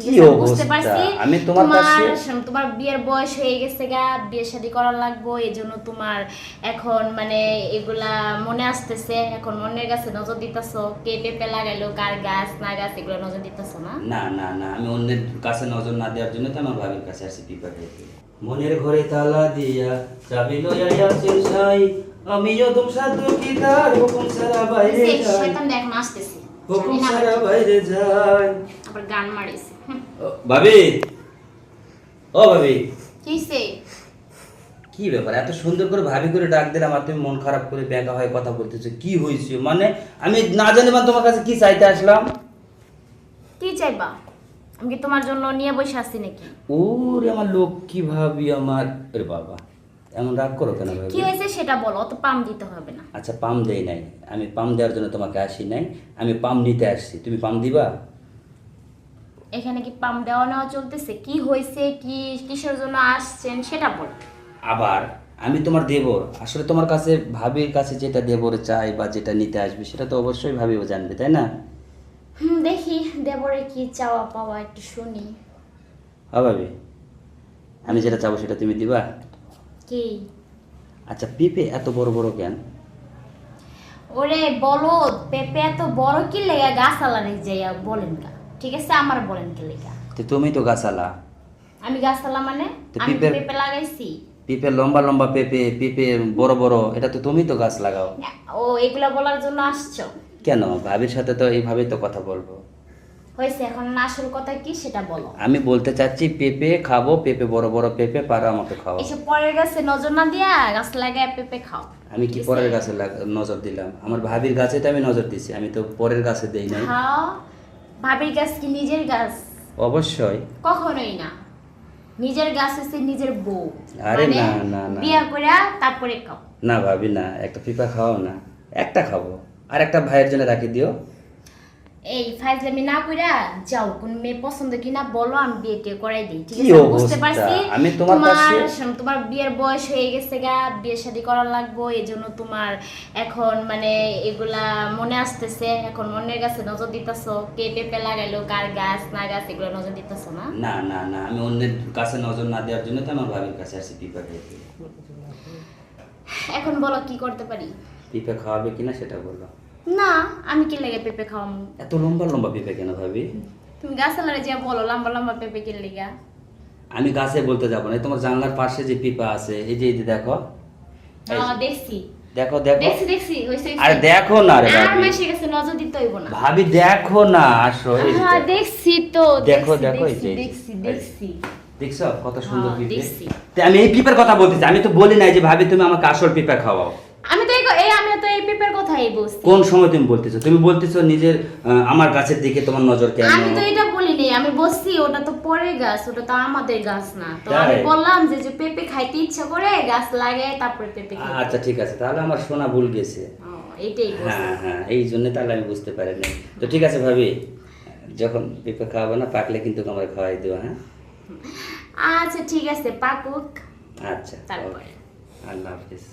ঠিক আছে বুঝতে পারছি আমি তোমার কাছে তোমার বিয়ের বয়স হয়ে গেছে গা, বিয়ে শাদী করা লাগবে, এজন্য তোমার এখন মানে এগুলা মনে আসতেছে, এখন মনের কাছে নজর দিতেছো, কে পেঁপে লাগাইলো, কার গাছ না গাছ এগুলো নজর দিতেছো না? না না না, আমি অন্যের কাছে নজর না দেওয়ার জন্য তো আমার ভাবির কাছে আসছি পিপা খেতে। মনের ঘরে তালা দিয়া চাবি লইয়া আছেন সাই, আমি যদম সাধু কি তার হুকুম ছাড়া বাইরে যাই, শয়তান এখন আসতেছে, হুকুম ছাড়া বাইরে যাই। আবার গান মারিছে। ভাবি, ও ভাবি, কিসে? কি ব্যাপার এত সুন্দর করে ভাবি করে ডাক দিলাম আর তুমি মন খারাপ করে বেঁকা হয়ে কথা বলতেছো, কি হয়েছে? মানে আমি না জানি বা তোমার কাছে কি চাইতে আসলাম। কি চাইবা? আমি কি তোমার জন্য নিয়ে বসে আছি নাকি? ওরে আমার লক্ষ্মী ভাবি আমার, আরে বাবা এমন রাগ করো কেন ভাবি? কি হয়েছে সেটা বলো, অত পাম দিতে হবে না। আচ্ছা পাম দেই নাই, আমি পাম দেওয়ার জন্য তোমাকে আসি নাই, আমি পাম নিতে আসছি, তুমি পাম দিবা? এখানে কি পাম দেওয়া নেওয়া চলতেছে? কি হয়েছে, কি কিসের জন্য আসছেন সেটা বল। আবার আমি তোমার দেবর, আসলে তোমার কাছে ভাবির কাছে যেটা দেবর চাই বা যেটা নিতে আসবে সেটা তো অবশ্যই ভাবিও জানবে, তাই না? দেখি দেবরে কি চাওয়া পাওয়া একটু শুনি। হ্যাঁ ভাবি, আমি যেটা চাবো সেটা তুমি দিবা? কি? আচ্ছা পেঁপে এত বড় বড় কেন? ওরে বলদ, পেঁপে এত বড় কি লেগা গাছ আলারে যাইয়া বলেন কা? ঠিক আছে আমার বলেন কি লেগা? তো তুমি তো গাছালা। আমি গাছালা মানে? তো আমি পেঁপের- পেঁপে লাগাইছি। পেঁপে লম্বা লম্বা পেঁপে, পেঁপে বড় বড়, এটা তো তুমি তো গাছ লাগাও। ও এগুলা বলার জন্য আসছো? কেন ভাবির সাথে তো এইভাবেই তো কথা বলবো। হয়েছে, এখন আসল কথা কি সেটা বলো। আমি বলতে চাচ্ছি পেঁপে খাবো, পেঁপে বড় বড় পেঁপে পারো আমাকে খাওয়া। এসব পরের গাছে নজর না দিয়া গাছ লাগায় পেঁপে খাও। আমি কি পরের গাছে নজর দিলাম? আমার ভাবির গাছে তো আমি নজর দিছি, আমি তো পরের গাছে দেই নাই। খাও। ভাবির গাছ কি নিজের গাছ? অবশ্যই। কখনোই না। নিজের গাছ হচ্ছে নিজের বউ। আরে মানে না না না বিয়া করে তারপরে খাও। না ভাবি না, একটা পিপা খাও না, একটা খাবো আর একটা ভাইয়ের জন্য রাখি দিও। এই ফাইজলামি না কইরা যাও, কোন মেয়ে পছন্দ কিনা বলো, আমি বিয়ে টিয়ে করাই দিই। ঠিক কি আছে বুঝতে অবস্থা? পারছি আমি তোমার কাছে- তোমার বিয়ের বয়স হয়ে গেছে গা, বিয়ে শাদী করা লাগবে, এজন্য তোমার এখন মানে এগুলা মনে আসতেছে, এখন মনের কাছে নজর দিতেছো, কে পেঁপে লাগাইলো, কার গাছ না গাছ এগুলো নজর দিতেছো না? না না না, আমি অন্যের কাছে নজর না দেওয়ার জন্য তো আমার ভাবির কাছে আসছি পিপা খেতে। এখন বলো কি করতে পারি? পিপা খাওয়াবে কিনা সেটা বলো। না, আমি কি লাগে পেঁপে খাওয়াম? এত লম্বা লম্বা পিপা কেন ভাবি? তুমি গাছালারে যা বলো লম্বা লম্বা পেঁপে কি লেগা। আমি গাছে বলতে যাবো না, তোমার জানলার পাশে যে পিপা আছে এই যে দেখো, এই যে। দেখছি দেখো দেখো, দেখছি দেখছি হইছে আরে দেখো না রে আর ভাবি, মাসের কাছে নজর দিতে হইব না। ভাবি দেখো না, আসো এই যে হ্যাঁ দেখো। দেখছি তো, দেখো, দেখছি, দেখো, এই যে, দেখছি এই যে। দেখছি। দেখছো কত সুন্দর হ্যাঁ, পিপে? দেখছি। তো আমি এই পিপার কথা বলতেছি, আমি তো বলি নাই যে ভাবি তুমি আমাকে আসল পিপা খাওয়াও। আমি তো আমি তো এই পেঁপের কথাই বলছি। কোন সময় তুমি বলতেছো? তুমি বলতেছো নিজের আমার গাছের দিকে তোমার নজর কেন? আমি তো এটা বলিনি, আমি বলছি ওটা তো পরের গাছ, ওটা তো আমাদের গাছ না। তো আমি তাই? বললাম যে যে পেঁপে খাইতে ইচ্ছা করে গাছ লাগায় তারপরে পেঁপে খাই। আচ্ছা ঠিক আছে, তাহলে আমার শোনা ভুল গেছে। এইটাই বলছি। হ্যাঁ হ্যাঁ, এই জন্য তাহলে আমি বুঝতে পারিনি। তো ঠিক আছে ভাবি, যখন পিপা খাওয়াবো না পাকলে কিন্তু আমার খাওয়াই দিও, হ্যাঁ? আচ্ছা ঠিক আছে, পাকুক আচ্ছা তারপরে। okay. আল্লাহ হাফিজ।